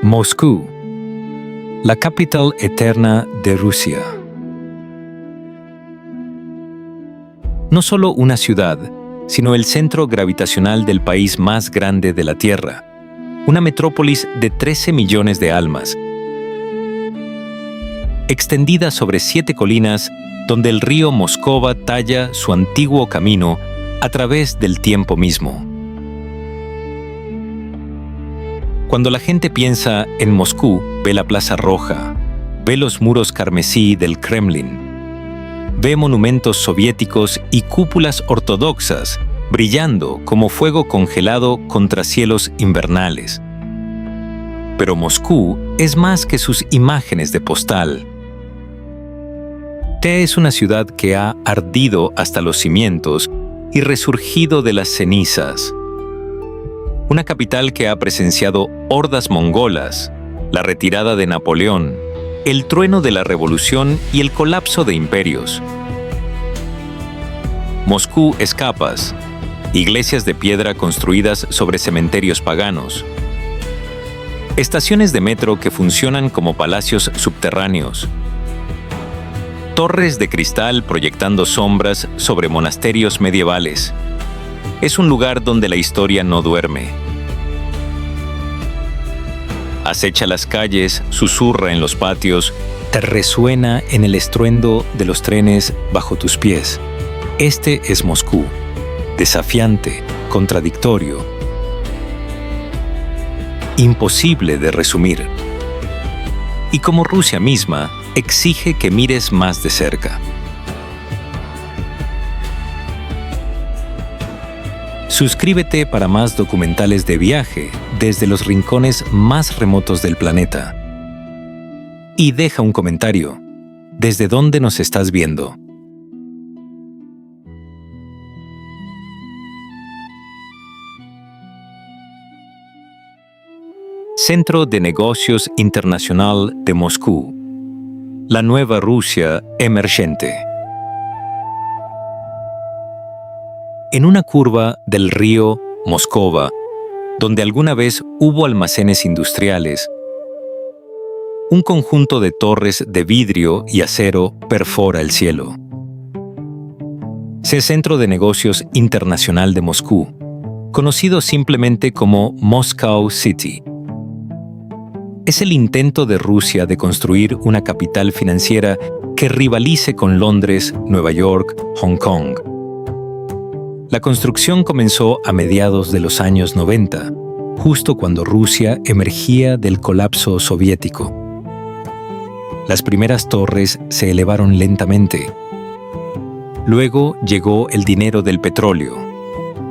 Moscú, la capital eterna de Rusia. No solo una ciudad, sino el centro gravitacional del país más grande de la Tierra, una metrópolis de 13 millones de almas, extendida sobre 7 colinas donde el río Moscova talla su antiguo camino a través del tiempo mismo. Cuando la gente piensa en Moscú, ve la Plaza Roja, ve los muros carmesí del Kremlin, ve monumentos soviéticos y cúpulas ortodoxas brillando como fuego congelado contra cielos invernales. Pero Moscú es más que sus imágenes de postal. Es una ciudad que ha ardido hasta los cimientos y resurgido de las cenizas. Una capital que ha presenciado hordas mongolas, la retirada de Napoleón, el trueno de la revolución y el colapso de imperios. Moscú es capas, iglesias de piedra construidas sobre cementerios paganos, estaciones de metro que funcionan como palacios subterráneos, torres de cristal proyectando sombras sobre monasterios medievales. Es un lugar donde la historia no duerme. Acecha las calles, susurra en los patios, te resuena en el estruendo de los trenes bajo tus pies. Este es Moscú, desafiante, contradictorio, imposible de resumir. Y como Rusia misma, exige que mires más de cerca. Suscríbete para más documentales de viaje desde los rincones más remotos del planeta. Y deja un comentario. ¿Desde dónde nos estás viendo? Centro de Negocios Internacional de Moscú. La nueva Rusia emergente. En una curva del río Moscova, donde alguna vez hubo almacenes industriales, un conjunto de torres de vidrio y acero perfora el cielo. Es el Centro de Negocios Internacional de Moscú, conocido simplemente como Moscow City. Es el intento de Rusia de construir una capital financiera que rivalice con Londres, Nueva York, Hong Kong. La construcción comenzó a mediados de los años 90, justo cuando Rusia emergía del colapso soviético. Las primeras torres se elevaron lentamente. Luego llegó el dinero del petróleo,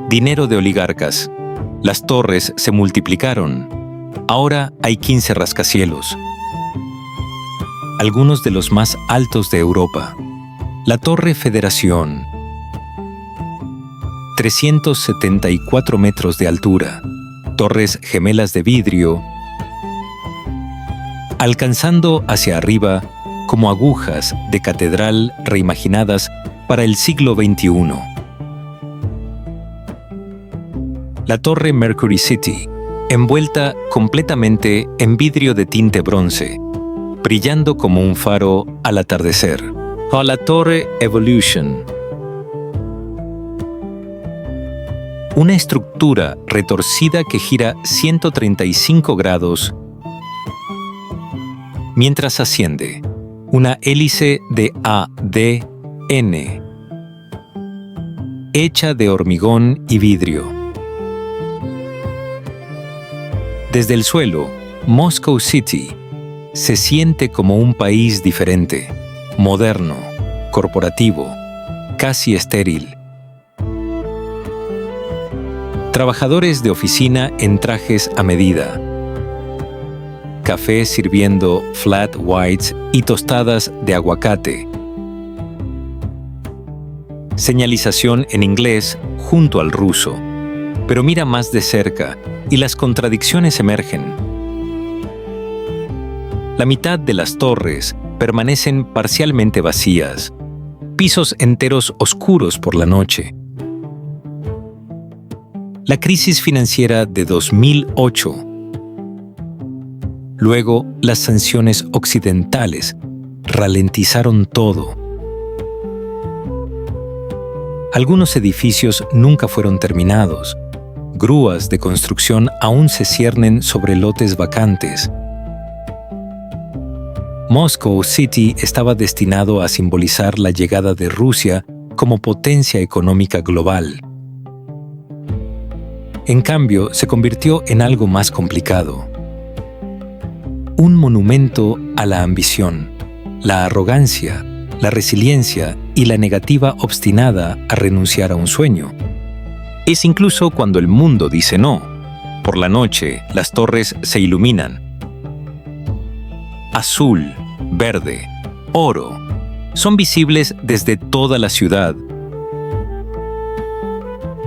dinero de oligarcas. Las torres se multiplicaron. Ahora hay 15 rascacielos, algunos de los más altos de Europa. La Torre Federación, 374 metros de altura, torres gemelas de vidrio, alcanzando hacia arriba como agujas de catedral reimaginadas para el siglo XXI. La Torre Mercury City, envuelta completamente en vidrio de tinte bronce, brillando como un faro al atardecer. O la Torre Evolution, una estructura retorcida que gira 135 grados mientras asciende, una hélice de ADN, hecha de hormigón y vidrio. Desde el suelo, Moscow City se siente como un país diferente, moderno, corporativo, casi estéril. Trabajadores de oficina en trajes a medida. Café sirviendo flat whites y tostadas de aguacate. Señalización en inglés junto al ruso. Pero mira más de cerca y las contradicciones emergen. La mitad de las torres permanecen parcialmente vacías, pisos enteros oscuros por la noche. La crisis financiera de 2008 Luego, las sanciones occidentales ralentizaron todo. Algunos edificios nunca fueron terminados. Grúas de construcción aún se ciernen sobre lotes vacantes. Moscow City estaba destinado a simbolizar la llegada de Rusia como potencia económica global. En cambio, se convirtió en algo más complicado. Un monumento a la ambición, la arrogancia, la resiliencia y la negativa obstinada a renunciar a un sueño. Es incluso cuando el mundo dice no. Por la noche, las torres se iluminan. Azul, verde, oro, son visibles desde toda la ciudad.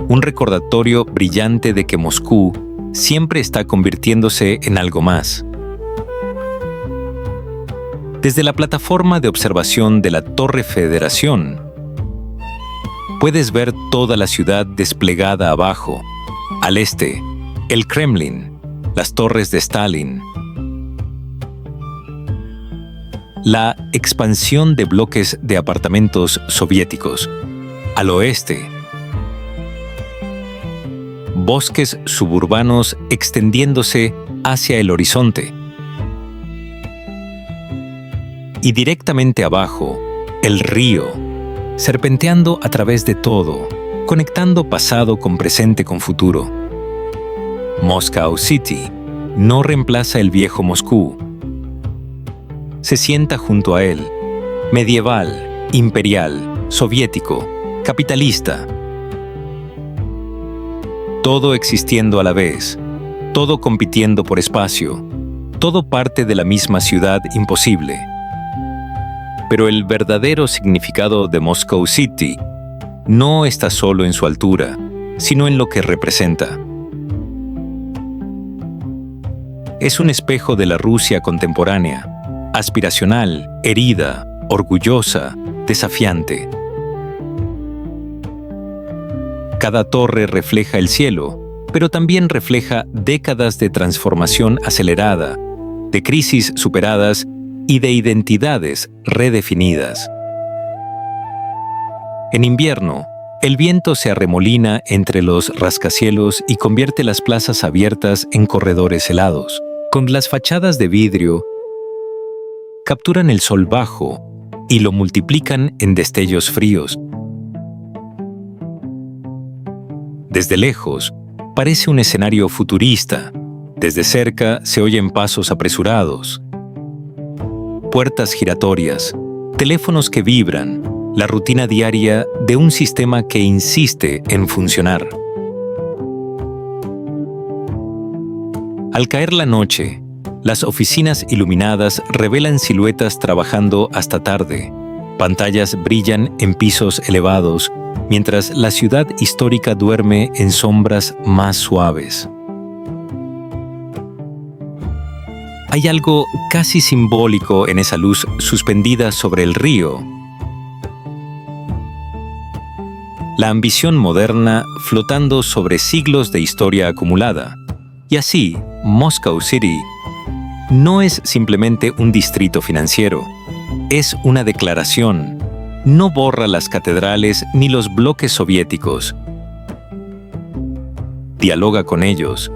Un recordatorio brillante de que Moscú siempre está convirtiéndose en algo más. Desde la plataforma de observación de la Torre Federación, puedes ver toda la ciudad desplegada abajo. Al este, el Kremlin, las torres de Stalin, la expansión de bloques de apartamentos soviéticos. Al oeste, bosques suburbanos extendiéndose hacia el horizonte. Y directamente abajo, el río, serpenteando a través de todo, conectando pasado con presente con futuro. Moscow City no reemplaza el viejo Moscú. Se sienta junto a él, medieval, imperial, soviético, capitalista. Todo existiendo a la vez, todo compitiendo por espacio, todo parte de la misma ciudad imposible. Pero el verdadero significado de Moscow City no está solo en su altura, sino en lo que representa. Es un espejo de la Rusia contemporánea, aspiracional, herida, orgullosa, desafiante. Cada torre refleja el cielo, pero también refleja décadas de transformación acelerada, de crisis superadas y de identidades redefinidas. En invierno, el viento se arremolina entre los rascacielos y convierte las plazas abiertas en corredores helados. Con las fachadas de vidrio, capturan el sol bajo y lo multiplican en destellos fríos. Desde lejos, parece un escenario futurista. Desde cerca se oyen pasos apresurados, puertas giratorias, teléfonos que vibran, la rutina diaria de un sistema que insiste en funcionar. Al caer la noche, las oficinas iluminadas revelan siluetas trabajando hasta tarde. Pantallas brillan en pisos elevados, mientras la ciudad histórica duerme en sombras más suaves. Hay algo casi simbólico en esa luz suspendida sobre el río. La ambición moderna flotando sobre siglos de historia acumulada. Y así, Moscow City no es simplemente un distrito financiero. Es una declaración. No borra las catedrales ni los bloques soviéticos. Dialoga con ellos.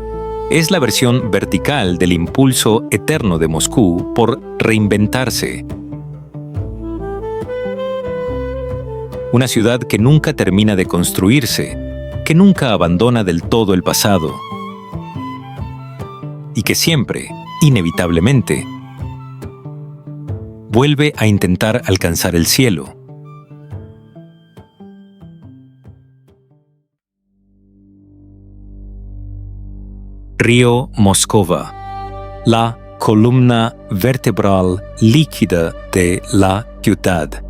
Es la versión vertical del impulso eterno de Moscú por reinventarse. Una ciudad que nunca termina de construirse, que nunca abandona del todo el pasado y que siempre, inevitablemente, vuelve a intentar alcanzar el cielo. Río Moscova, la columna vertebral líquida de la ciudad.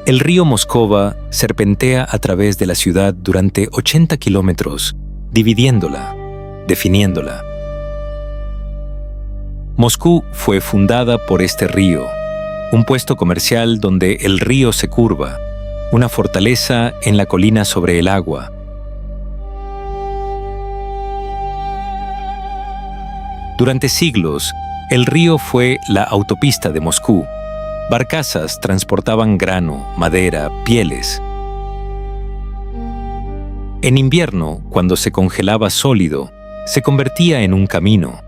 El río Moscova serpentea a través de la ciudad durante 80 kilómetros, dividiéndola, definiéndola. Moscú fue fundada por este río, un puesto comercial donde el río se curva, una fortaleza en la colina sobre el agua. Durante siglos, el río fue la autopista de Moscú. Barcazas transportaban grano, madera, pieles. En invierno, cuando se congelaba sólido, se convertía en un camino.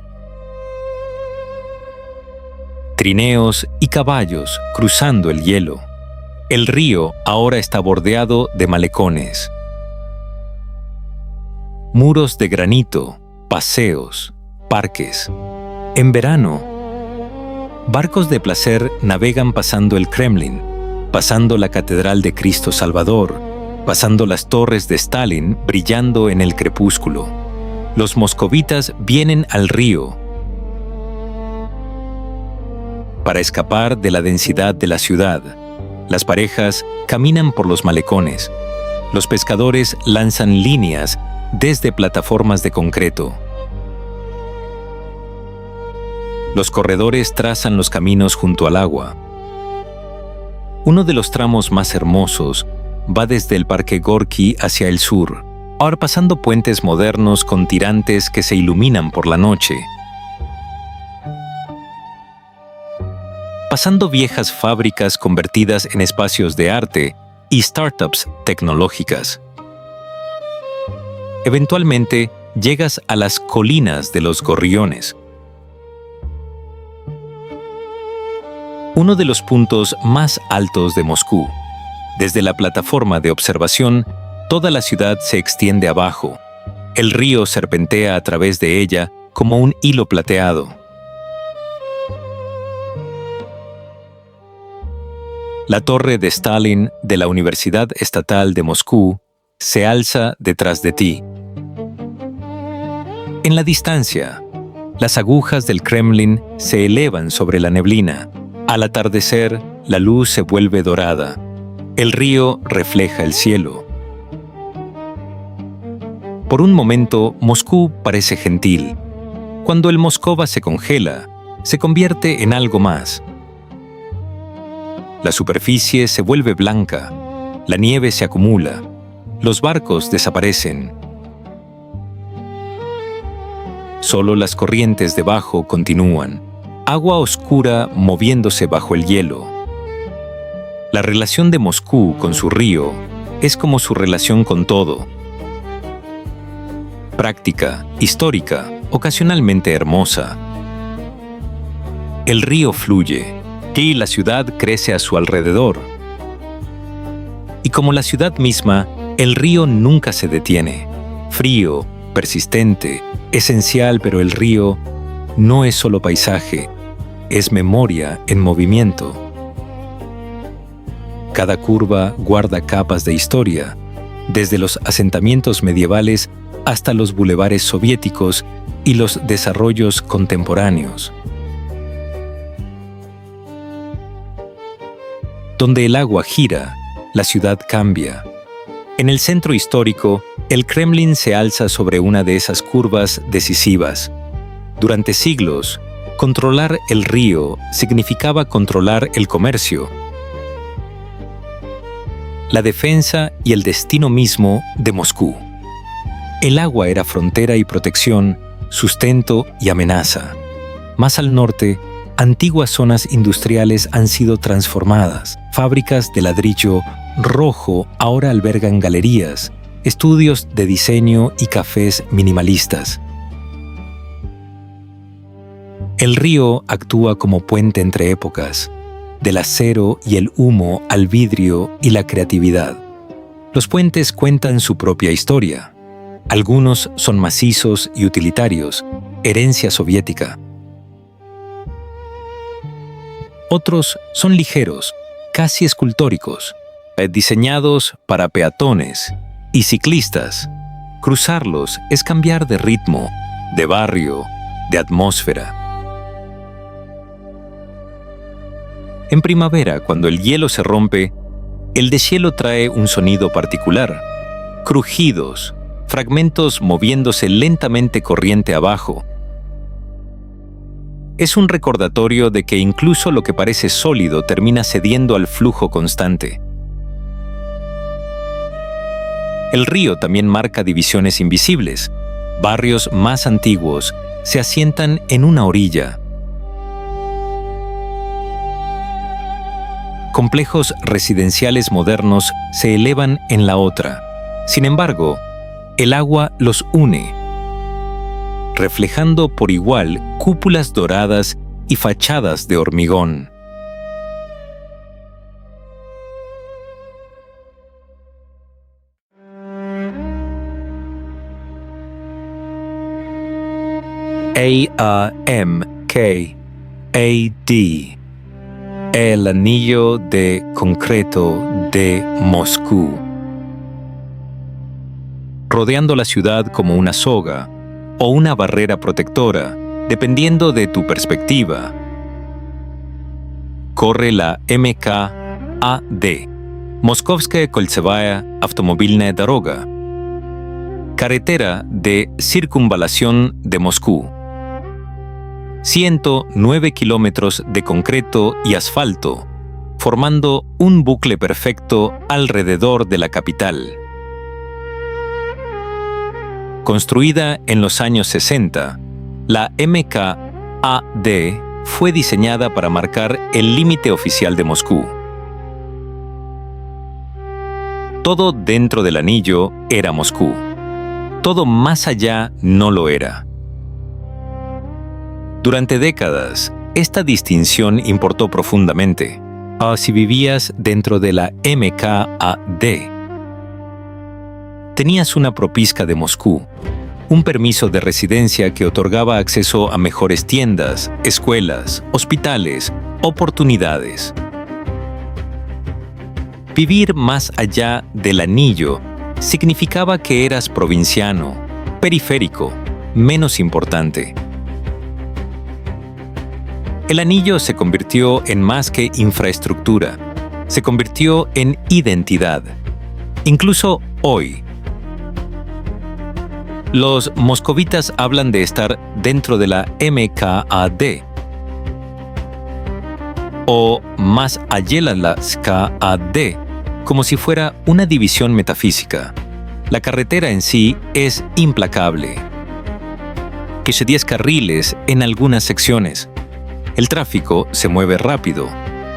Trineos y caballos cruzando el hielo. El río ahora está bordeado de malecones. Muros de granito, paseos, parques. En verano, barcos de placer navegan pasando el Kremlin, pasando la Catedral de Cristo Salvador, pasando las torres de Stalin brillando en el crepúsculo. Los moscovitas vienen al río para escapar de la densidad de la ciudad. Las parejas caminan por los malecones. Los pescadores lanzan líneas desde plataformas de concreto. Los corredores trazan los caminos junto al agua. Uno de los tramos más hermosos va desde el Parque Gorki hacia el sur, ahora pasando puentes modernos con tirantes que se iluminan por la noche. Pasando viejas fábricas convertidas en espacios de arte y startups tecnológicas. Eventualmente, llegas a las colinas de los Gorriones. Uno de los puntos más altos de Moscú. Desde la plataforma de observación, toda la ciudad se extiende abajo. El río serpentea a través de ella como un hilo plateado. La torre de Stalin de la Universidad Estatal de Moscú se alza detrás de ti. En la distancia, las agujas del Kremlin se elevan sobre la neblina. Al atardecer, la luz se vuelve dorada. El río refleja el cielo. Por un momento, Moscú parece gentil. Cuando el Moskova se congela, se convierte en algo más. La superficie se vuelve blanca, la nieve se acumula, los barcos desaparecen. Solo las corrientes debajo continúan, agua oscura moviéndose bajo el hielo. La relación de Moscú con su río es como su relación con todo. Práctica, histórica, ocasionalmente hermosa. El río fluye, y la ciudad crece a su alrededor. Y como la ciudad misma, el río nunca se detiene. Frío, persistente, esencial, pero el río no es solo paisaje, es memoria en movimiento. Cada curva guarda capas de historia, desde los asentamientos medievales hasta los bulevares soviéticos y los desarrollos contemporáneos. Donde el agua gira, la ciudad cambia. En el centro histórico, el Kremlin se alza sobre una de esas curvas decisivas. Durante siglos, controlar el río significaba controlar el comercio, la defensa y el destino mismo de Moscú. El agua era frontera y protección, sustento y amenaza. Más al norte, antiguas zonas industriales han sido transformadas. Fábricas de ladrillo rojo ahora albergan galerías, estudios de diseño y cafés minimalistas. El río actúa como puente entre épocas, del acero y el humo al vidrio y la creatividad. Los puentes cuentan su propia historia. Algunos son macizos y utilitarios, herencia soviética. Otros son ligeros, casi escultóricos, diseñados para peatones y ciclistas. Cruzarlos es cambiar de ritmo, de barrio, de atmósfera. En primavera, cuando el hielo se rompe, el deshielo trae un sonido particular. Crujidos, fragmentos moviéndose lentamente corriente abajo. Es un recordatorio de que incluso lo que parece sólido termina cediendo al flujo constante. El río también marca divisiones invisibles, barrios más antiguos, se asientan en una orilla. Complejos residenciales modernos se elevan en la otra. Sin embargo, el agua los une, reflejando por igual cúpulas doradas y fachadas de hormigón. AMKAD, el anillo de concreto de Moscú. Rodeando la ciudad como una soga o una barrera protectora, dependiendo de tu perspectiva, corre la MKAD, Moskovskaya Koltsevaya Automobilная Doroga, carretera de circunvalación de Moscú. 109 kilómetros de concreto y asfalto, formando un bucle perfecto alrededor de la capital. Construida en los años 60, la MKAD fue diseñada para marcar el límite oficial de Moscú. Todo dentro del anillo era Moscú. Todo más allá no lo era. Durante décadas, esta distinción importó profundamente. Si vivías dentro de la MKAD, tenías una propiska de Moscú, un permiso de residencia que otorgaba acceso a mejores tiendas, escuelas, hospitales, oportunidades. Vivir más allá del anillo significaba que eras provinciano, periférico, menos importante. El anillo se convirtió en más que infraestructura, se convirtió en identidad. Incluso hoy, los moscovitas hablan de estar dentro de la MKAD o más allá de la SKAD, como si fuera una división metafísica. La carretera en sí es implacable. Que se 10 carriles en algunas secciones. El tráfico se mueve rápido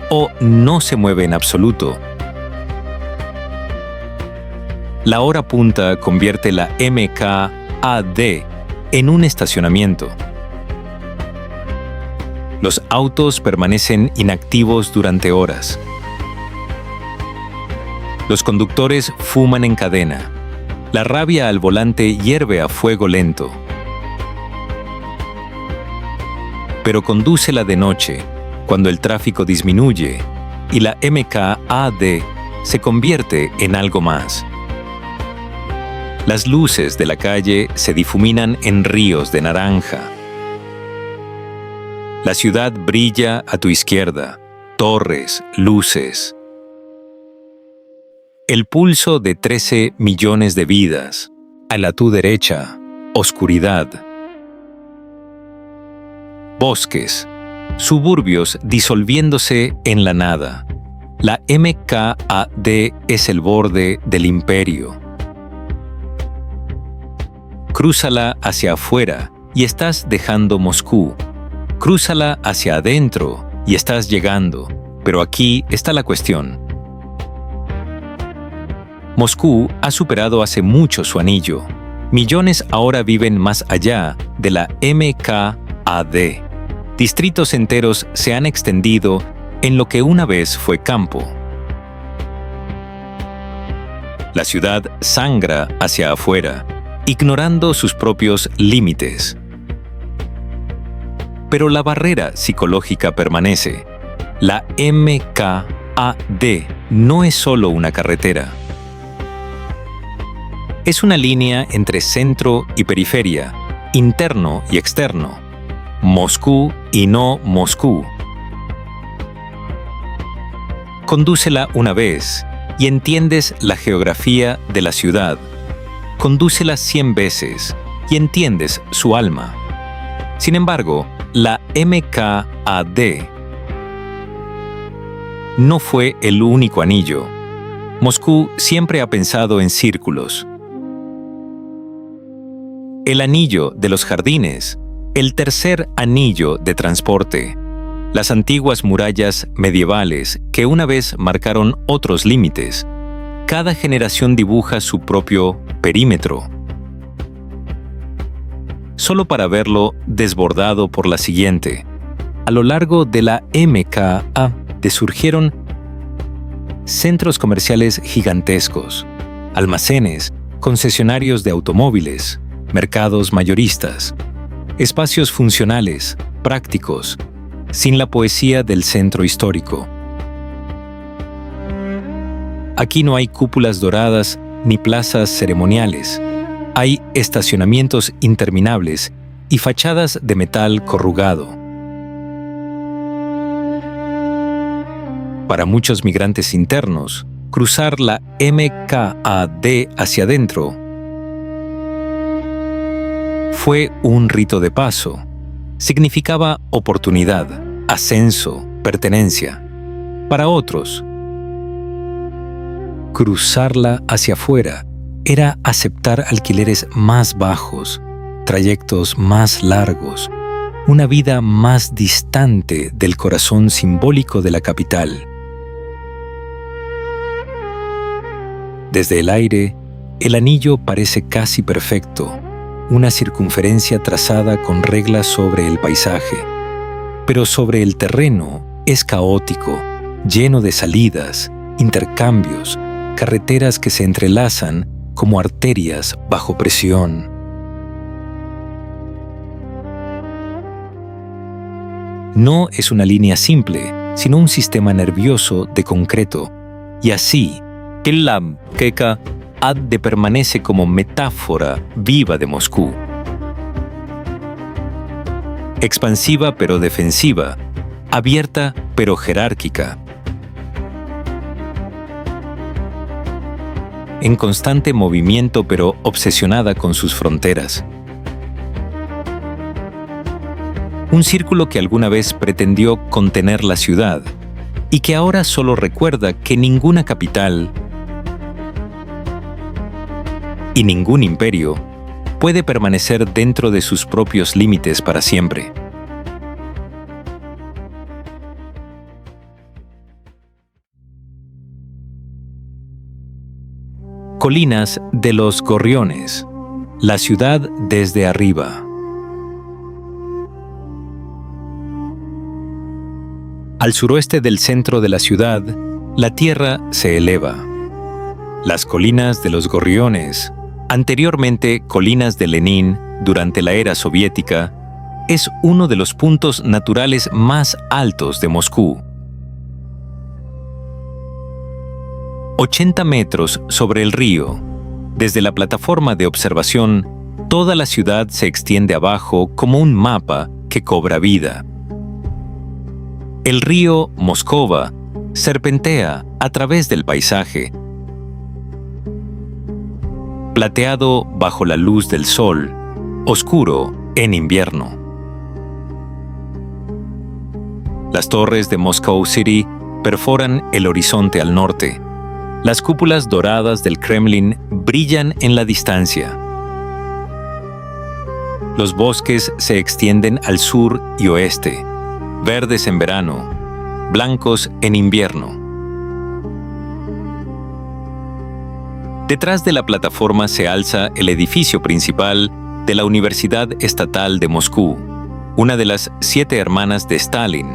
o no se mueve en absoluto. La hora punta convierte la MKAD en un estacionamiento. Los autos permanecen inactivos durante horas. Los conductores fuman en cadena. La rabia al volante hierve a fuego lento. Pero condúcela de noche, cuando el tráfico disminuye y la MKAD se convierte en algo más. Las luces de la calle se difuminan en ríos de naranja. La ciudad brilla a tu izquierda, torres, luces. El pulso de 13 millones de vidas. A la tu derecha, oscuridad. Bosques, suburbios disolviéndose en la nada. La MKAD es el borde del imperio. Crúzala hacia afuera y estás dejando Moscú. Crúzala hacia adentro y estás llegando. Pero aquí está la cuestión. Moscú ha superado hace mucho su anillo. Millones ahora viven más allá de la MKAD. Distritos enteros se han extendido en lo que una vez fue campo. La ciudad sangra hacia afuera, ignorando sus propios límites. Pero la barrera psicológica permanece. La MKAD no es solo una carretera. Es una línea entre centro y periferia, interno y externo. Moscú y no Moscú. Condúcela una vez y entiendes la geografía de la ciudad. Condúcela 100 veces y entiendes su alma. Sin embargo, la MKAD no fue el único anillo. Moscú siempre ha pensado en círculos. El anillo de los jardines El tercer anillo de transporte. Las antiguas murallas medievales que una vez marcaron otros límites. Cada generación dibuja su propio perímetro, solo para verlo desbordado por la siguiente. A lo largo de la MKA surgieron centros comerciales gigantescos, almacenes, concesionarios de automóviles, mercados mayoristas, espacios funcionales, prácticos, sin la poesía del centro histórico. Aquí no hay cúpulas doradas ni plazas ceremoniales. Hay estacionamientos interminables y fachadas de metal corrugado. Para muchos migrantes internos, cruzar la MKAD hacia adentro fue un rito de paso. Significaba oportunidad, ascenso, pertenencia. Para otros, cruzarla hacia afuera era aceptar alquileres más bajos, trayectos más largos, una vida más distante del corazón simbólico de la capital. Desde el aire, el anillo parece casi perfecto, una circunferencia trazada con reglas sobre el paisaje, pero sobre el terreno es caótico, lleno de salidas, intercambios, carreteras que se entrelazan como arterias bajo presión. No es una línea simple, sino un sistema nervioso de concreto, y así, Kilam Keka Adde permanece como metáfora viva de Moscú. Expansiva pero defensiva, abierta pero jerárquica. En constante movimiento pero obsesionada con sus fronteras. Un círculo que alguna vez pretendió contener la ciudad y que ahora solo recuerda que ninguna capital y ningún imperio puede permanecer dentro de sus propios límites para siempre. Colinas de los Gorriones, la ciudad desde arriba. Al suroeste del centro de la ciudad, la tierra se eleva. Las colinas de los Gorriones, anteriormente colinas de Lenin durante la era soviética, es uno de los puntos naturales más altos de Moscú. 80 metros sobre el río, desde la plataforma de observación, toda la ciudad se extiende abajo como un mapa que cobra vida. El río Moskova serpentea a través del paisaje, plateado bajo la luz del sol, oscuro en invierno. Las torres de Moscow City perforan el horizonte al norte. Las cúpulas doradas del Kremlin brillan en la distancia. Los bosques se extienden al sur y oeste, verdes en verano, blancos en invierno. Detrás de la plataforma se alza el edificio principal de la Universidad Estatal de Moscú, una de las 7 hermanas de Stalin,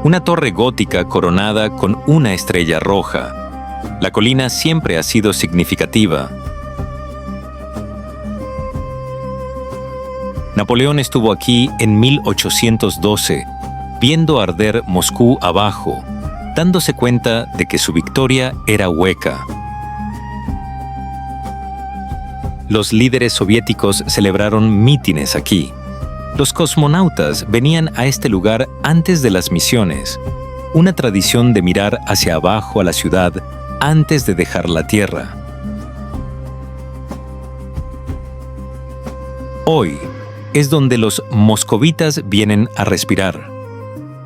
una torre gótica coronada con una estrella roja. La colina siempre ha sido significativa. Napoleón estuvo aquí en 1812, viendo arder Moscú abajo, dándose cuenta de que su victoria era hueca. Los líderes soviéticos celebraron mítines aquí. Los cosmonautas venían a este lugar antes de las misiones, una tradición de mirar hacia abajo a la ciudad antes de dejar la Tierra. Hoy es donde los moscovitas vienen a respirar.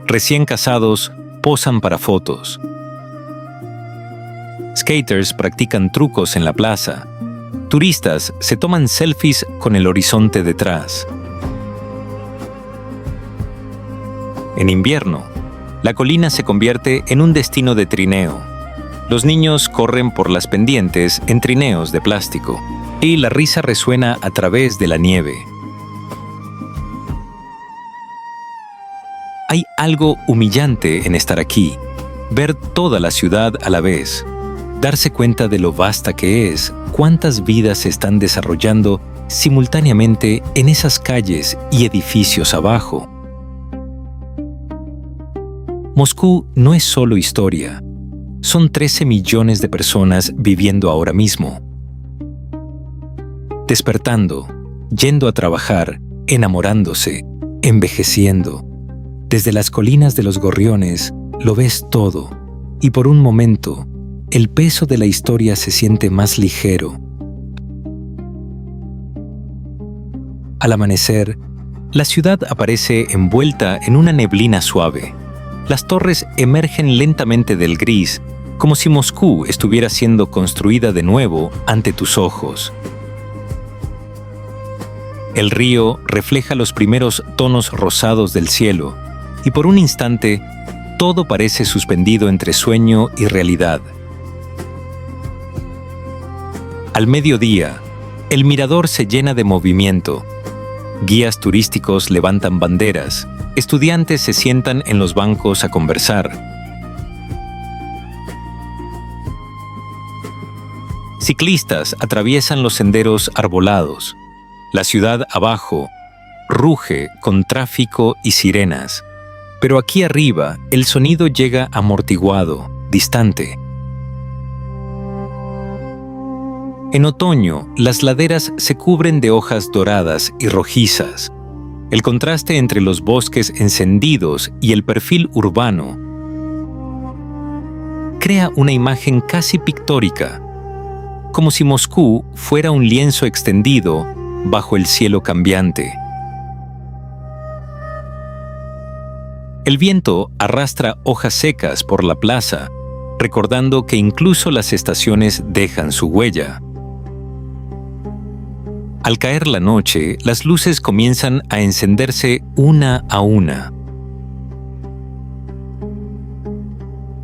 Recién casados posan para fotos. Skaters practican trucos en la plaza. Turistas se toman selfies con el horizonte detrás. En invierno, la colina se convierte en un destino de trineo. Los niños corren por las pendientes en trineos de plástico y la risa resuena a través de la nieve. Hay algo humillante en estar aquí, ver toda la ciudad a la vez, darse cuenta de lo vasta que es, cuántas vidas se están desarrollando simultáneamente en esas calles y edificios abajo. Moscú no es solo historia, son 13 millones de personas viviendo ahora mismo. Despertando, yendo a trabajar, enamorándose, envejeciendo. Desde las colinas de los Gorriones lo ves todo, y por un momento, el peso de la historia se siente más ligero. Al amanecer, la ciudad aparece envuelta en una neblina suave. Las torres emergen lentamente del gris, como si Moscú estuviera siendo construida de nuevo ante tus ojos. El río refleja los primeros tonos rosados del cielo, y por un instante, todo parece suspendido entre sueño y realidad. Al mediodía, el mirador se llena de movimiento. Guías turísticos levantan banderas, estudiantes se sientan en los bancos a conversar. Ciclistas atraviesan los senderos arbolados. La ciudad abajo ruge con tráfico y sirenas. Pero aquí arriba, el sonido llega amortiguado, distante. En otoño, las laderas se cubren de hojas doradas y rojizas. El contraste entre los bosques encendidos y el perfil urbano crea una imagen casi pictórica, como si Moscú fuera un lienzo extendido bajo el cielo cambiante. El viento arrastra hojas secas por la plaza, recordando que incluso las estaciones dejan su huella. Al caer la noche, las luces comienzan a encenderse una a una.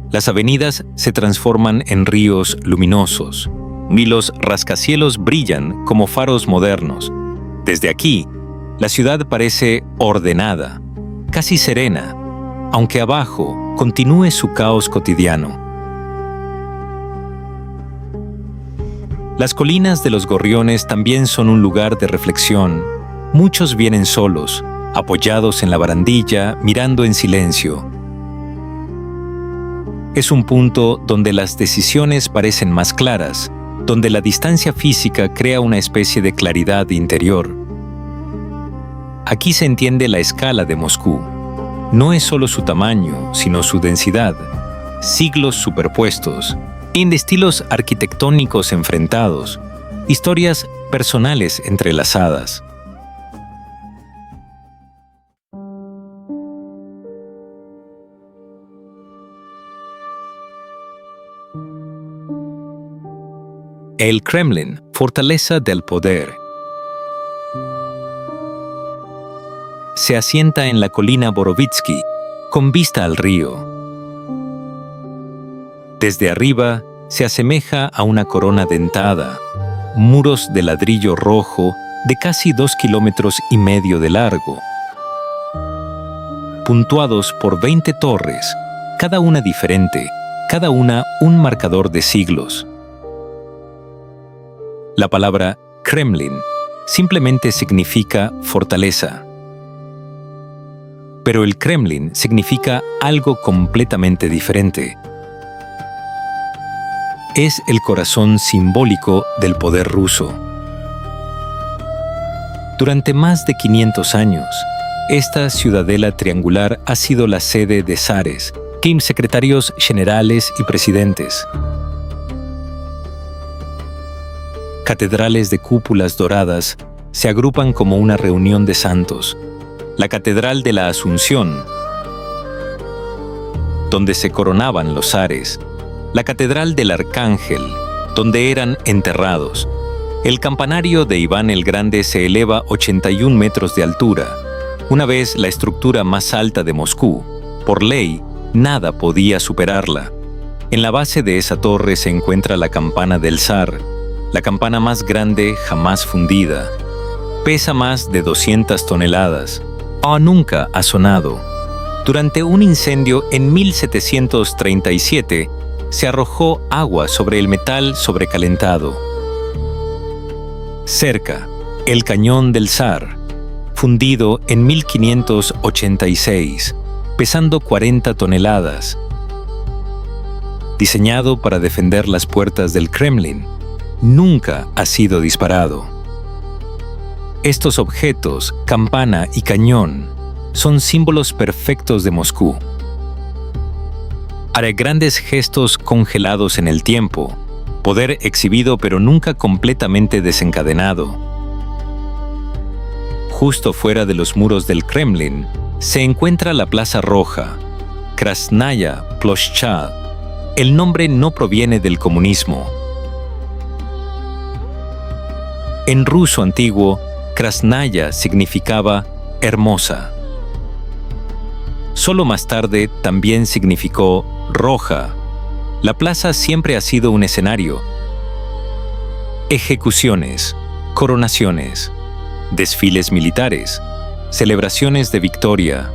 Las avenidas se transforman en ríos luminosos, y los rascacielos brillan como faros modernos. Desde aquí, la ciudad parece ordenada, casi serena, aunque abajo continúe su caos cotidiano. Las colinas de los Gorriones también son un lugar de reflexión. Muchos vienen solos, apoyados en la barandilla, mirando en silencio. Es un punto donde las decisiones parecen más claras, donde la distancia física crea una especie de claridad interior. Aquí se entiende la escala de Moscú. No es solo su tamaño, sino su densidad, siglos superpuestos, en estilos arquitectónicos enfrentados, historias personales entrelazadas. El Kremlin, fortaleza del poder. Se asienta en la colina Borovitsky, con vista al río. Desde arriba se asemeja a una corona dentada, muros de ladrillo rojo de casi 2,5 kilómetros de largo, puntuados por 20 torres, cada una diferente, cada una un marcador de siglos. La palabra Kremlin simplemente significa fortaleza. Pero el Kremlin significa algo completamente diferente. Es el corazón simbólico del poder ruso. Durante más de 500 años, esta ciudadela triangular ha sido la sede de zares, secretarios generales y presidentes. Catedrales de cúpulas doradas se agrupan como una reunión de santos. La Catedral de la Asunción, donde se coronaban los zares, la Catedral del Arcángel, donde eran enterrados. El campanario de Iván el Grande se eleva 81 metros de altura. Una vez la estructura más alta de Moscú, por ley, nada podía superarla. En la base de esa torre se encuentra la campana del zar, la campana más grande jamás fundida. Pesa más de 200 toneladas. Nunca ha sonado. Durante un incendio en 1737, se arrojó agua sobre el metal sobrecalentado. Cerca, el cañón del zar, fundido en 1586, pesando 40 toneladas. Diseñado para defender las puertas del Kremlin, nunca ha sido disparado. Estos objetos, campana y cañón, son símbolos perfectos de Moscú. Hará grandes gestos congelados en el tiempo, poder exhibido pero nunca completamente desencadenado. Justo fuera de los muros del Kremlin se encuentra la Plaza Roja, Krasnaya Ploshchad. El nombre no proviene del comunismo. En ruso antiguo, Krasnaya significaba hermosa. Solo más tarde también significó roja. La plaza siempre ha sido un escenario. Ejecuciones, coronaciones, desfiles militares, celebraciones de victoria,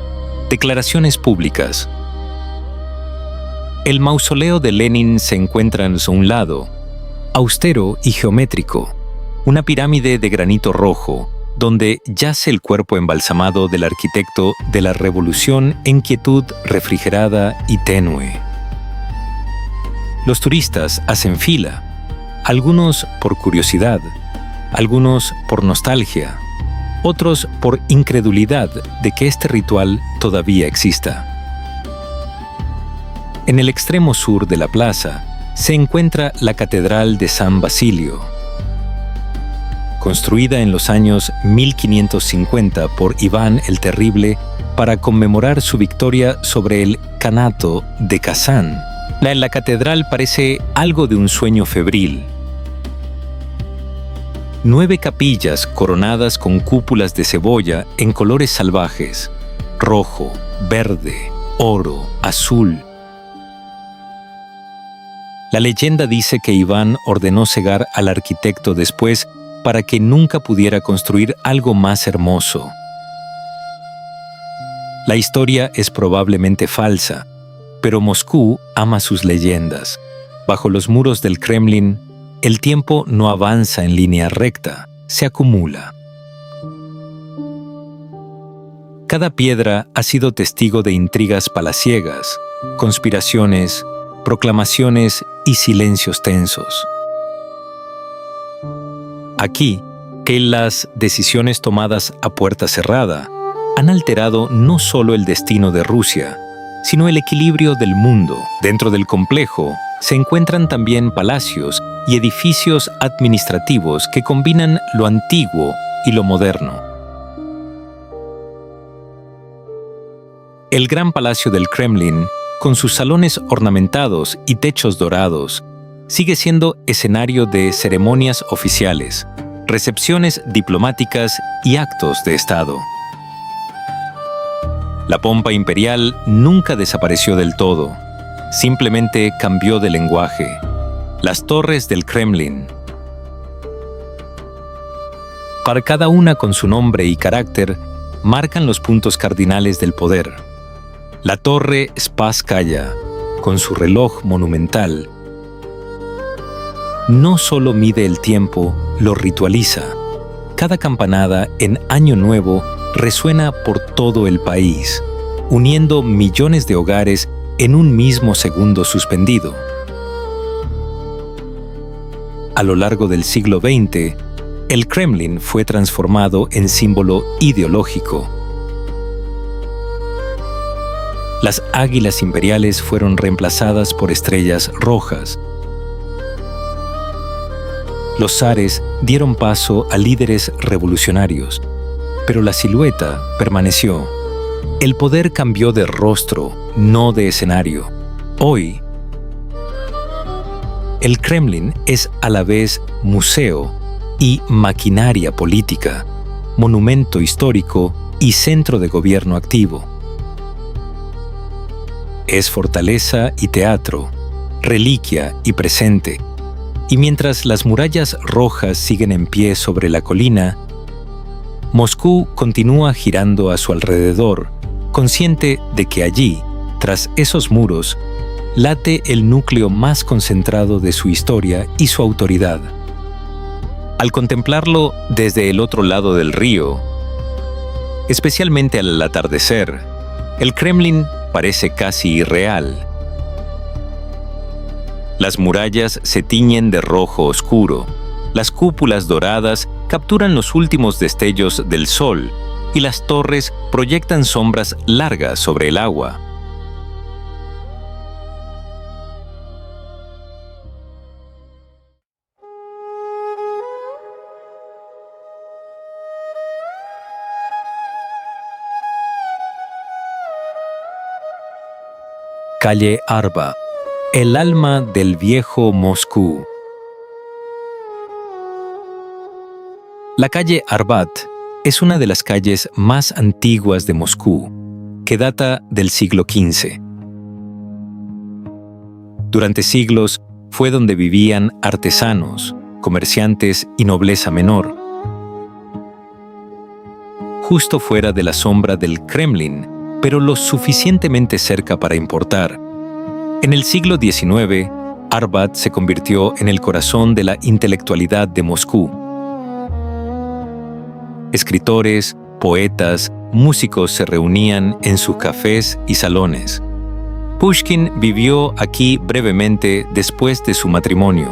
declaraciones públicas. El mausoleo de Lenin se encuentra en un lado, austero y geométrico, una pirámide de granito rojo, donde yace el cuerpo embalsamado del arquitecto de la revolución en quietud refrigerada y tenue. Los turistas hacen fila, algunos por curiosidad, algunos por nostalgia, otros por incredulidad de que este ritual todavía exista. En el extremo sur de la plaza se encuentra la Catedral de San Basilio. Construida en los años 1550 por Iván el Terrible para conmemorar su victoria sobre el Kanato de Kazán, la catedral parece algo de un sueño febril. 9 capillas coronadas con cúpulas de cebolla en colores salvajes: rojo, verde, oro, azul. La leyenda dice que Iván ordenó cegar al arquitecto después para que nunca pudiera construir algo más hermoso. La historia es probablemente falsa, pero Moscú ama sus leyendas. Bajo los muros del Kremlin, el tiempo no avanza en línea recta, se acumula. Cada piedra ha sido testigo de intrigas palaciegas, conspiraciones, proclamaciones y silencios tensos. Aquí, que las decisiones tomadas a puerta cerrada han alterado no solo el destino de Rusia, sino el equilibrio del mundo. Dentro del complejo se encuentran también palacios y edificios administrativos que combinan lo antiguo y lo moderno. El gran palacio del Kremlin, con sus salones ornamentados y techos dorados, sigue siendo escenario de ceremonias oficiales, recepciones diplomáticas y actos de Estado. La pompa imperial nunca desapareció del todo, simplemente cambió de lenguaje. Las torres del Kremlin, cada una con su nombre y carácter, marcan los puntos cardinales del poder. La torre Spasskaya, con su reloj monumental, no solo mide el tiempo, lo ritualiza. Cada campanada en Año Nuevo resuena por todo el país, uniendo millones de hogares en un mismo segundo suspendido. A lo largo del siglo XX, el Kremlin fue transformado en símbolo ideológico. Las águilas imperiales fueron reemplazadas por estrellas rojas. Los zares dieron paso a líderes revolucionarios, pero la silueta permaneció. El poder cambió de rostro, no de escenario. Hoy, el Kremlin es a la vez museo y maquinaria política, monumento histórico y centro de gobierno activo. Es fortaleza y teatro, reliquia y presente. Y mientras las murallas rojas siguen en pie sobre la colina, Moscú continúa girando a su alrededor, consciente de que allí, tras esos muros, late el núcleo más concentrado de su historia y su autoridad. Al contemplarlo desde el otro lado del río, especialmente al atardecer, el Kremlin parece casi irreal. Las murallas se tiñen de rojo oscuro, las cúpulas doradas capturan los últimos destellos del sol y las torres proyectan sombras largas sobre el agua. Calle Arbat, el alma del viejo Moscú. La calle Arbat es una de las calles más antiguas de Moscú, que data del siglo XV. Durante siglos fue donde vivían artesanos, comerciantes y nobleza menor. Justo fuera de la sombra del Kremlin, pero lo suficientemente cerca para importar. En el siglo XIX, Arbat se convirtió en el corazón de la intelectualidad de Moscú. Escritores, poetas, músicos se reunían en sus cafés y salones. Pushkin vivió aquí brevemente después de su matrimonio.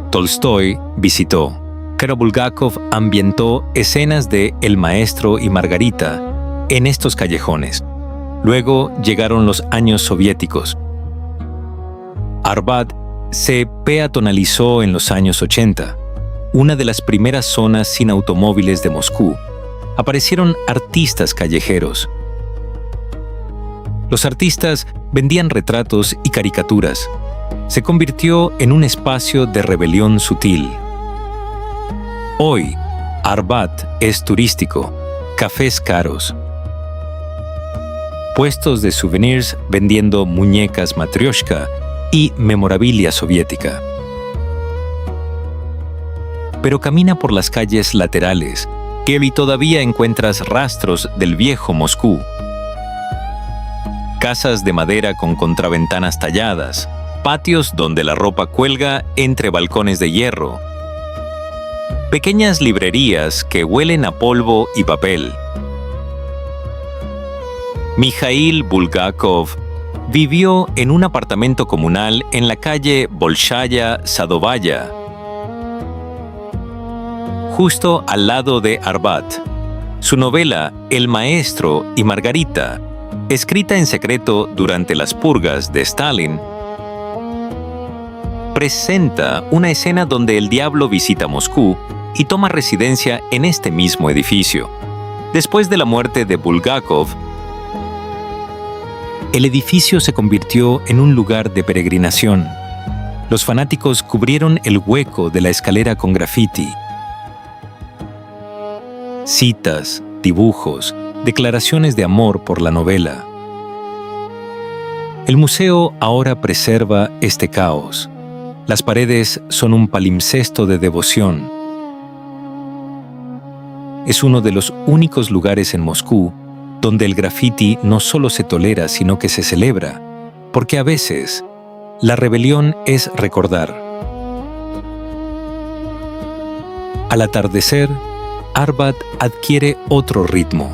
Tolstoy visitó. Pero Bulgakov ambientó escenas de El Maestro y Margarita en estos callejones. Luego llegaron los años soviéticos. Arbat se peatonalizó en los años 80, una de las primeras zonas sin automóviles de Moscú. Aparecieron artistas callejeros. Los artistas vendían retratos y caricaturas. Se convirtió en un espacio de rebelión sutil. Hoy, Arbat es turístico, cafés caros, puestos de souvenirs vendiendo muñecas matrioshka y memorabilia soviética. Pero camina por las calles laterales, y todavía encuentras rastros del viejo Moscú. Casas de madera con contraventanas talladas, patios donde la ropa cuelga entre balcones de hierro, pequeñas librerías que huelen a polvo y papel. Mikhail Bulgakov vivió en un apartamento comunal en la calle Bolshaya Sadovaya, justo al lado de Arbat. Su novela El Maestro y Margarita, escrita en secreto durante las purgas de Stalin, presenta una escena donde el diablo visita Moscú y toma residencia en este mismo edificio. Después de la muerte de Bulgakov, el edificio se convirtió en un lugar de peregrinación. Los fanáticos cubrieron el hueco de la escalera con grafiti. Citas, dibujos, declaraciones de amor por la novela. El museo ahora preserva este caos. Las paredes son un palimpsesto de devoción. Es uno de los únicos lugares en Moscú donde el grafiti no solo se tolera, sino que se celebra, porque a veces la rebelión es recordar. Al atardecer, Arbat adquiere otro ritmo.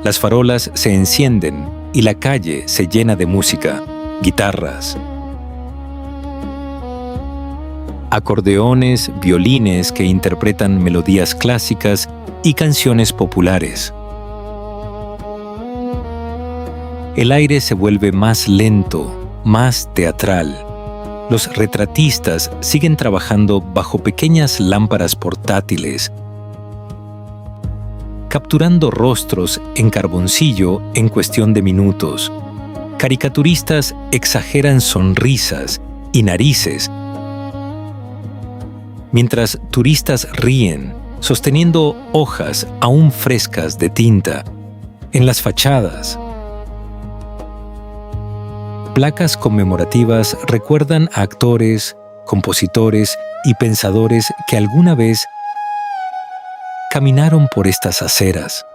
Las farolas se encienden y la calle se llena de música, guitarras, acordeones, violines que interpretan melodías clásicas y canciones populares. El aire se vuelve más lento, más teatral. Los retratistas siguen trabajando bajo pequeñas lámparas portátiles, capturando rostros en carboncillo en cuestión de minutos. Caricaturistas exageran sonrisas y narices, mientras turistas ríen, sosteniendo hojas aún frescas de tinta en las fachadas. Placas conmemorativas recuerdan a actores, compositores y pensadores que alguna vez caminaron por estas aceras.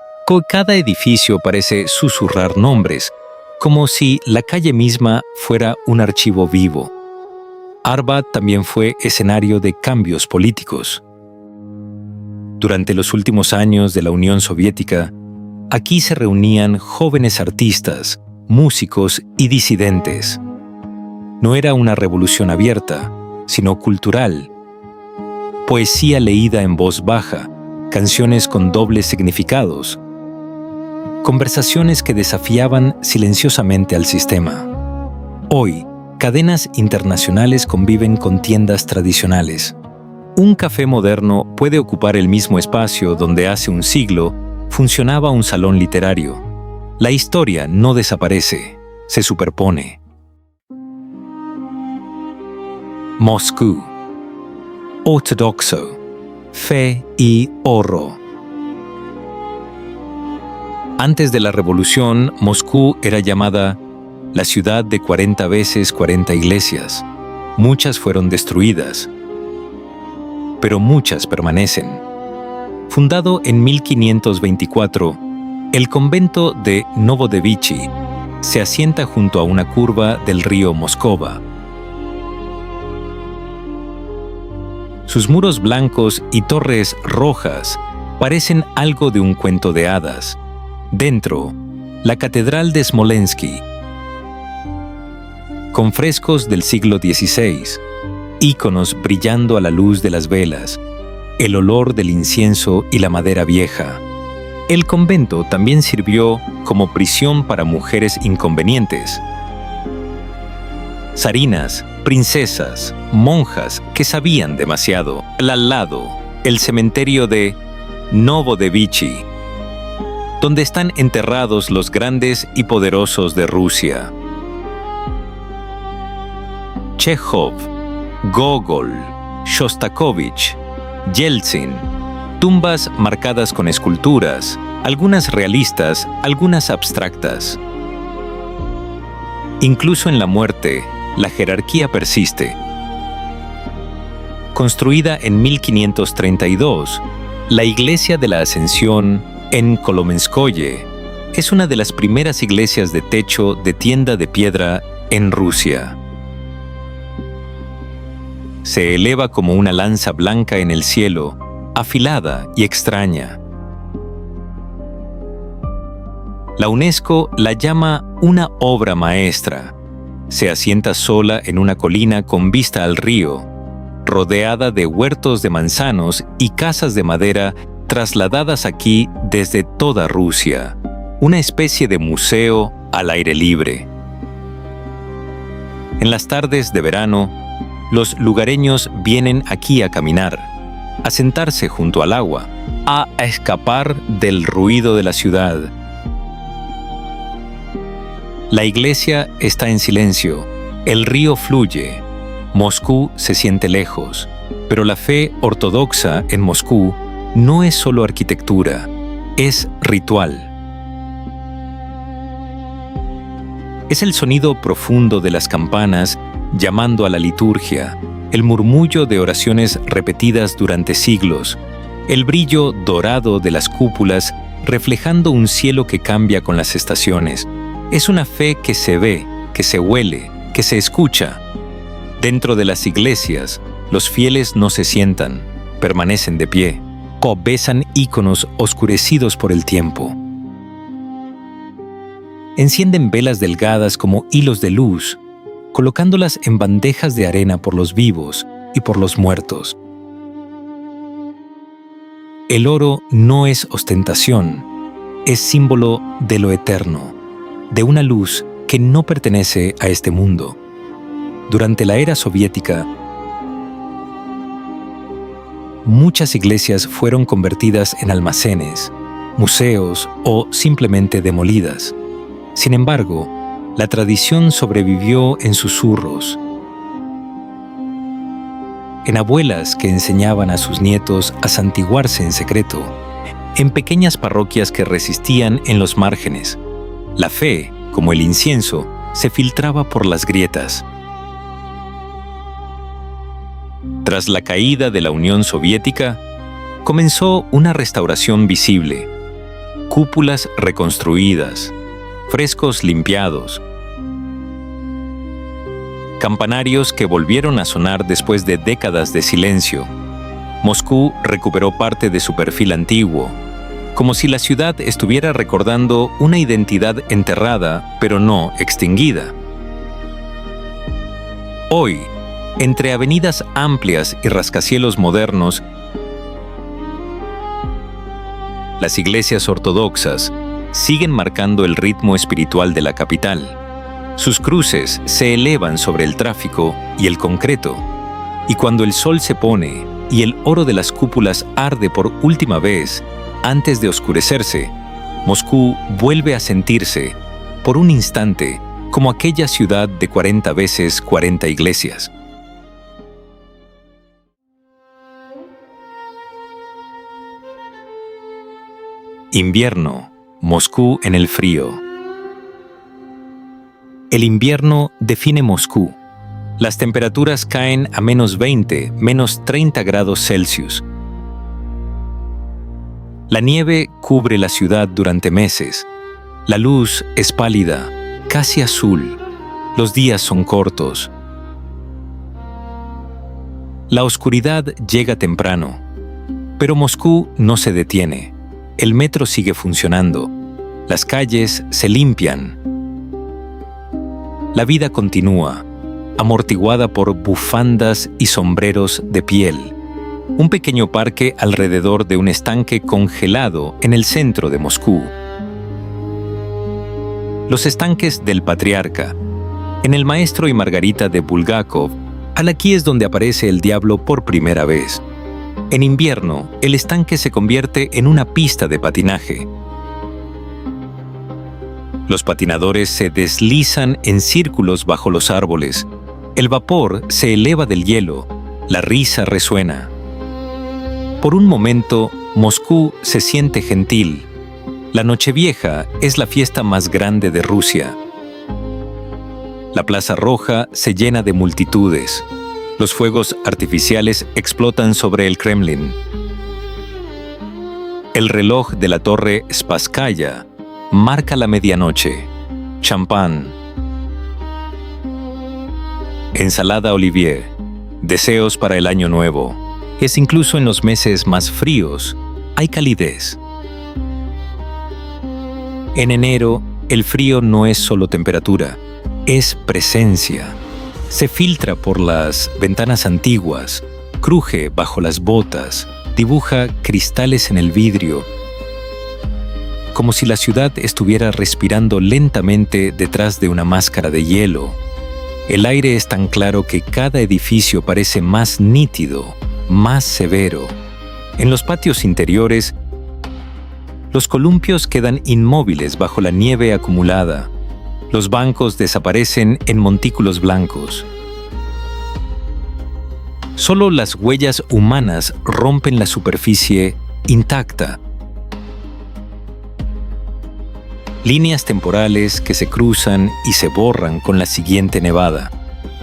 Cada edificio parece susurrar nombres, como si la calle misma fuera un archivo vivo. Arbat también fue escenario de cambios políticos. Durante los últimos años de la Unión Soviética, aquí se reunían jóvenes artistas, músicos y disidentes. No era una revolución abierta, sino cultural. Poesía leída en voz baja, canciones con dobles significados, conversaciones que desafiaban silenciosamente al sistema. Hoy, cadenas internacionales conviven con tiendas tradicionales. Un café moderno puede ocupar el mismo espacio donde hace un siglo funcionaba un salón literario. La historia no desaparece, se superpone. Moscú. Ortodoxo. Fe y oro. Antes de la revolución, Moscú era llamada la ciudad de 40 veces 40 iglesias. Muchas fueron destruidas, pero muchas permanecen. Fundado en 1524, el convento de Novodevichy se asienta junto a una curva del río Moscova. Sus muros blancos y torres rojas parecen algo de un cuento de hadas. Dentro, la Catedral de Smolensky, con frescos del siglo XVI, íconos brillando a la luz de las velas, el olor del incienso y la madera vieja. El convento también sirvió como prisión para mujeres inconvenientes. Zarinas, princesas, monjas que sabían demasiado. Al lado, el cementerio de Novodevichy, donde están enterrados los grandes y poderosos de Rusia. Chekhov, Gogol, Shostakovich, Yeltsin, tumbas marcadas con esculturas, algunas realistas, algunas abstractas. Incluso en la muerte, la jerarquía persiste. Construida en 1532, la Iglesia de la Ascensión en Kolomenskoye es una de las primeras iglesias de techo de tienda de piedra en Rusia. Se eleva como una lanza blanca en el cielo, afilada y extraña. La UNESCO la llama una obra maestra. Se asienta sola en una colina con vista al río, rodeada de huertos de manzanos y casas de madera trasladadas aquí desde toda Rusia, una especie de museo al aire libre. En las tardes de verano, los lugareños vienen aquí a caminar, a sentarse junto al agua, a escapar del ruido de la ciudad. La iglesia está en silencio, el río fluye, Moscú se siente lejos, pero la fe ortodoxa en Moscú no es solo arquitectura, es ritual. Es el sonido profundo de las campanas llamando a la liturgia, el murmullo de oraciones repetidas durante siglos, el brillo dorado de las cúpulas reflejando un cielo que cambia con las estaciones. Es una fe que se ve, que se huele, que se escucha. Dentro de las iglesias, los fieles no se sientan, permanecen de pie, o besan íconos oscurecidos por el tiempo. Encienden velas delgadas como hilos de luz, colocándolas en bandejas de arena por los vivos y por los muertos. El oro no es ostentación, es símbolo de lo eterno, de una luz que no pertenece a este mundo. Durante la era soviética, muchas iglesias fueron convertidas en almacenes, museos o simplemente demolidas. Sin embargo, la tradición sobrevivió en susurros. en abuelas que enseñaban a sus nietos a santiguarse en secreto, en pequeñas parroquias que resistían en los márgenes. La fe, como el incienso, se filtraba por las grietas. Tras la caída de la Unión Soviética, comenzó una restauración visible. Cúpulas reconstruidas, frescos limpiados, campanarios que volvieron a sonar después de décadas de silencio. Moscú recuperó parte de su perfil antiguo, como si la ciudad estuviera recordando una identidad enterrada, pero no extinguida. Hoy, entre avenidas amplias y rascacielos modernos, las iglesias ortodoxas siguen marcando el ritmo espiritual de la capital. Sus cruces se elevan sobre el tráfico y el concreto, y cuando el sol se pone y el oro de las cúpulas arde por última vez antes de oscurecerse, Moscú vuelve a sentirse, por un instante, como aquella ciudad de 40 veces 40 iglesias. Invierno, Moscú en el frío. El invierno define Moscú. Las temperaturas caen a -20, -30 grados Celsius. La nieve cubre la ciudad durante meses. La luz es pálida, casi azul. Los días son cortos. La oscuridad llega temprano, pero Moscú no se detiene. El metro sigue funcionando. Las calles se limpian. La vida continúa, amortiguada por bufandas y sombreros de piel. Un pequeño parque alrededor de un estanque congelado en el centro de Moscú. Los estanques del Patriarca. En El Maestro y Margarita de Bulgakov, aquí es donde aparece el diablo por primera vez. En invierno, el estanque se convierte en una pista de patinaje. Los patinadores se deslizan en círculos bajo los árboles. El vapor se eleva del hielo. La risa resuena. Por un momento, Moscú se siente gentil. La Nochevieja es la fiesta más grande de Rusia. La Plaza Roja se llena de multitudes. Los fuegos artificiales explotan sobre el Kremlin. El reloj de la torre Spasskaya marca la medianoche. Champán. Ensalada Olivier. Deseos para el año nuevo. Es incluso en los meses más fríos, hay calidez. En enero, el frío no es solo temperatura, es presencia. Se filtra por las ventanas antiguas, cruje bajo las botas, dibuja cristales en el vidrio, como si la ciudad estuviera respirando lentamente detrás de una máscara de hielo. El aire es tan claro que cada edificio parece más nítido, más severo. En los patios interiores, los columpios quedan inmóviles bajo la nieve acumulada. Los bancos desaparecen en montículos blancos. Solo las huellas humanas rompen la superficie intacta. Líneas temporales que se cruzan y se borran con la siguiente nevada.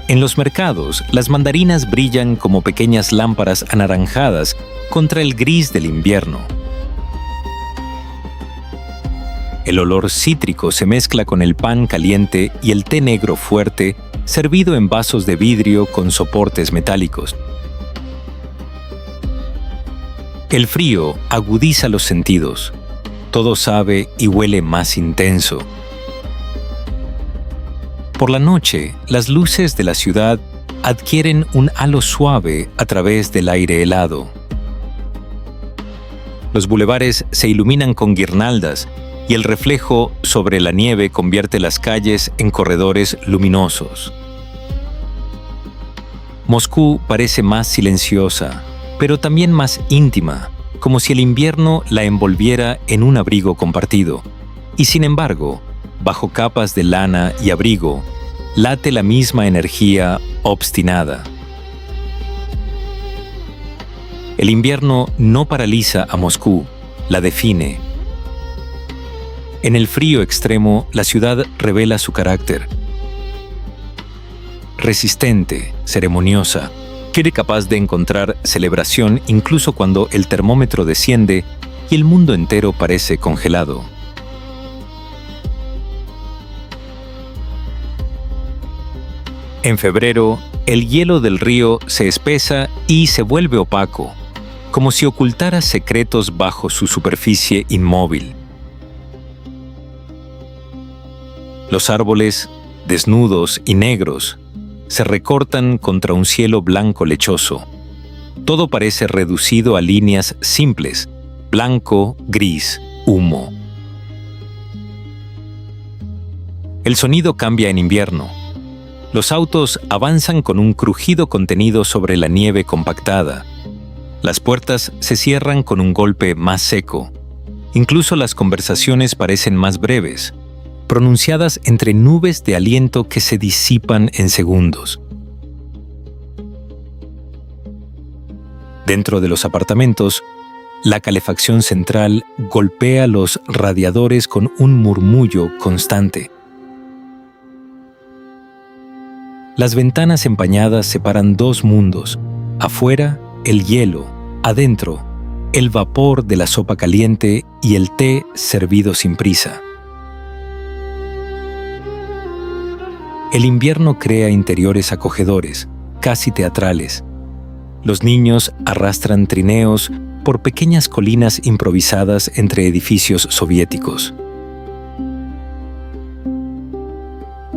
En los mercados, las mandarinas brillan como pequeñas lámparas anaranjadas contra el gris del invierno. El olor cítrico se mezcla con el pan caliente y el té negro fuerte, servido en vasos de vidrio con soportes metálicos. El frío agudiza los sentidos. Todo sabe y huele más intenso. Por la noche, las luces de la ciudad adquieren un halo suave a través del aire helado. Los bulevares se iluminan con guirnaldas y el reflejo sobre la nieve convierte las calles en corredores luminosos. Moscú parece más silenciosa, pero también más íntima, como si el invierno la envolviera en un abrigo compartido. Y sin embargo, bajo capas de lana y abrigo, late la misma energía obstinada. El invierno no paraliza a Moscú, la define. En el frío extremo, la ciudad revela su carácter. Resistente, ceremoniosa, quiere capaz de encontrar celebración incluso cuando el termómetro desciende y el mundo entero parece congelado. En febrero, el hielo del río se espesa y se vuelve opaco, como si ocultara secretos bajo su superficie inmóvil. Los árboles, desnudos y negros, se recortan contra un cielo blanco lechoso. Todo parece reducido a líneas simples: blanco, gris, humo. El sonido cambia en invierno. Los autos avanzan con un crujido contenido sobre la nieve compactada. Las puertas se cierran con un golpe más seco. Incluso las conversaciones parecen más breves, pronunciadas entre nubes de aliento que se disipan en segundos. Dentro de los apartamentos, la calefacción central golpea los radiadores con un murmullo constante. Las ventanas empañadas separan dos mundos: afuera, el hielo; adentro, el vapor de la sopa caliente y el té servido sin prisa. El invierno crea interiores acogedores, casi teatrales. Los niños arrastran trineos por pequeñas colinas improvisadas entre edificios soviéticos.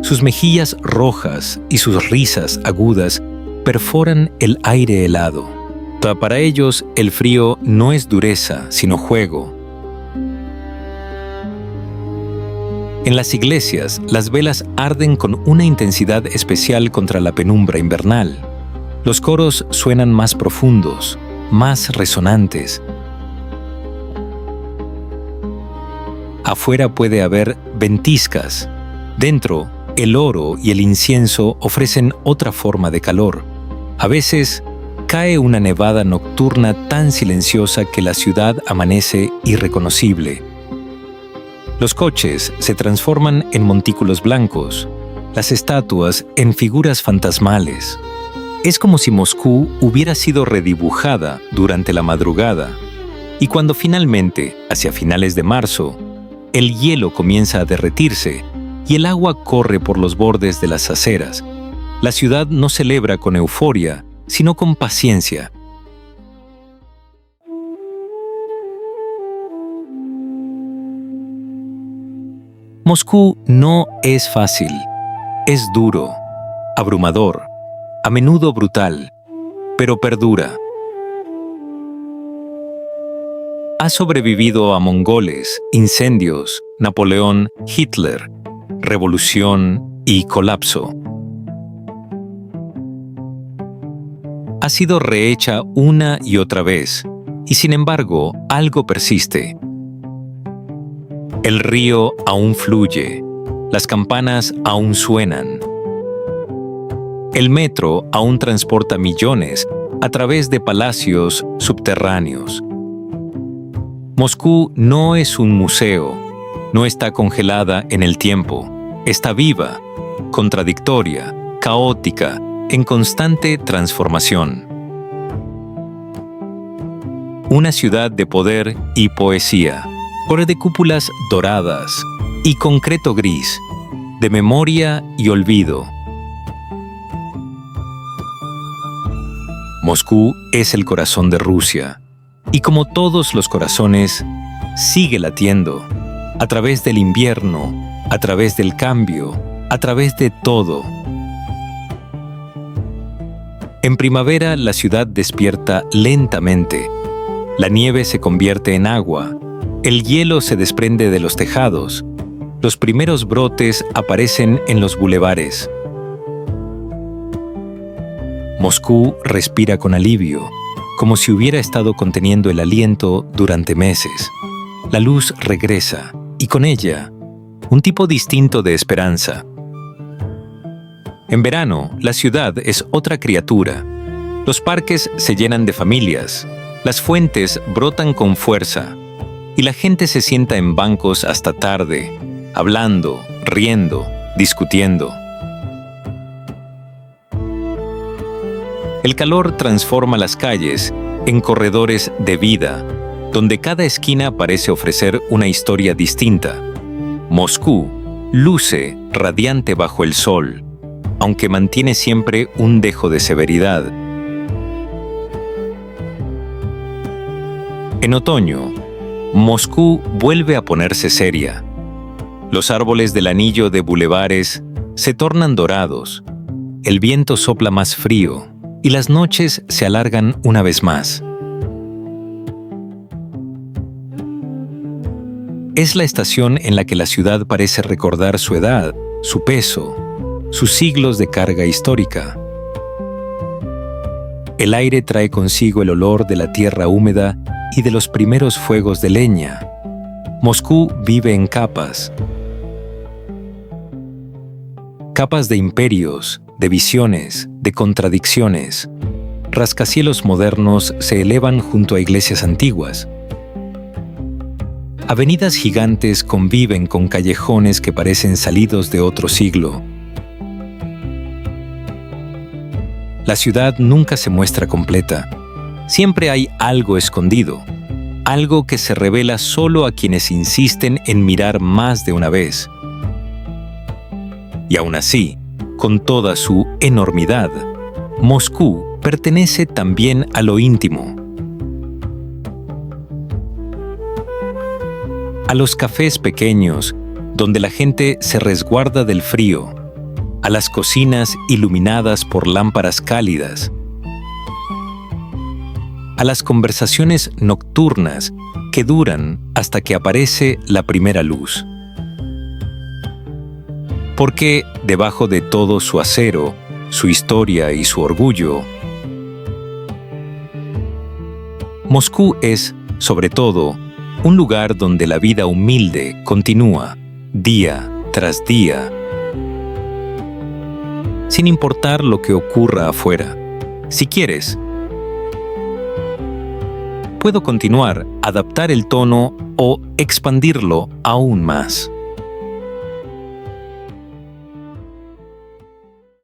Sus mejillas rojas y sus risas agudas perforan el aire helado. Para ellos, el frío no es dureza, sino juego. En las iglesias, las velas arden con una intensidad especial contra la penumbra invernal. Los coros suenan más profundos, más resonantes. Afuera puede haber ventiscas. Dentro, el oro y el incienso ofrecen otra forma de calor. A veces, cae una nevada nocturna tan silenciosa que la ciudad amanece irreconocible. Los coches se transforman en montículos blancos, las estatuas en figuras fantasmales. Es como si Moscú hubiera sido redibujada durante la madrugada. Y cuando finalmente, hacia finales de marzo, el hielo comienza a derretirse y el agua corre por los bordes de las aceras, la ciudad no celebra con euforia, sino con paciencia. Moscú no es fácil, es duro, abrumador, a menudo brutal, pero perdura. Ha sobrevivido a mongoles, incendios, Napoleón, Hitler, revolución y colapso. Ha sido rehecha una y otra vez, y sin embargo, algo persiste. El río aún fluye, las campanas aún suenan. El metro aún transporta millones a través de palacios subterráneos. Moscú no es un museo, no está congelada en el tiempo, está viva, contradictoria, caótica, en constante transformación. Una ciudad de poder y poesía, de cúpulas doradas y concreto gris, de memoria y olvido. Moscú es el corazón de Rusia, y como todos los corazones, sigue latiendo, a través del invierno, a través del cambio, a través de todo. En primavera la ciudad despierta lentamente. La nieve se convierte en agua. El hielo se desprende de los tejados. Los primeros brotes aparecen en los bulevares. Moscú respira con alivio, como si hubiera estado conteniendo el aliento durante meses. La luz regresa, y con ella, un tipo distinto de esperanza. En verano, la ciudad es otra criatura. Los parques se llenan de familias. Las fuentes brotan con fuerza y la gente se sienta en bancos hasta tarde, hablando, riendo, discutiendo. El calor transforma las calles en corredores de vida, donde cada esquina parece ofrecer una historia distinta. Moscú luce radiante bajo el sol, aunque mantiene siempre un dejo de severidad. En otoño, Moscú vuelve a ponerse seria. Los árboles del anillo de bulevares se tornan dorados, el viento sopla más frío y las noches se alargan una vez más. Es la estación en la que la ciudad parece recordar su edad, su peso, sus siglos de carga histórica. El aire trae consigo el olor de la tierra húmeda y de los primeros fuegos de leña. Moscú vive en capas. Capas de imperios, de visiones, de contradicciones. Rascacielos modernos se elevan junto a iglesias antiguas. Avenidas gigantes conviven con callejones que parecen salidos de otro siglo. La ciudad nunca se muestra completa. Siempre hay algo escondido, algo que se revela solo a quienes insisten en mirar más de una vez. Y aún así, con toda su enormidad, Moscú pertenece también a lo íntimo. A los cafés pequeños, donde la gente se resguarda del frío, a las cocinas iluminadas por lámparas cálidas, a las conversaciones nocturnas que duran hasta que aparece la primera luz. Porque debajo de todo su acero, su historia y su orgullo, Moscú es, sobre todo, un lugar donde la vida humilde continúa, día tras día, sin importar lo que ocurra afuera. Si quieres, puedo continuar, adaptar el tono o expandirlo aún más.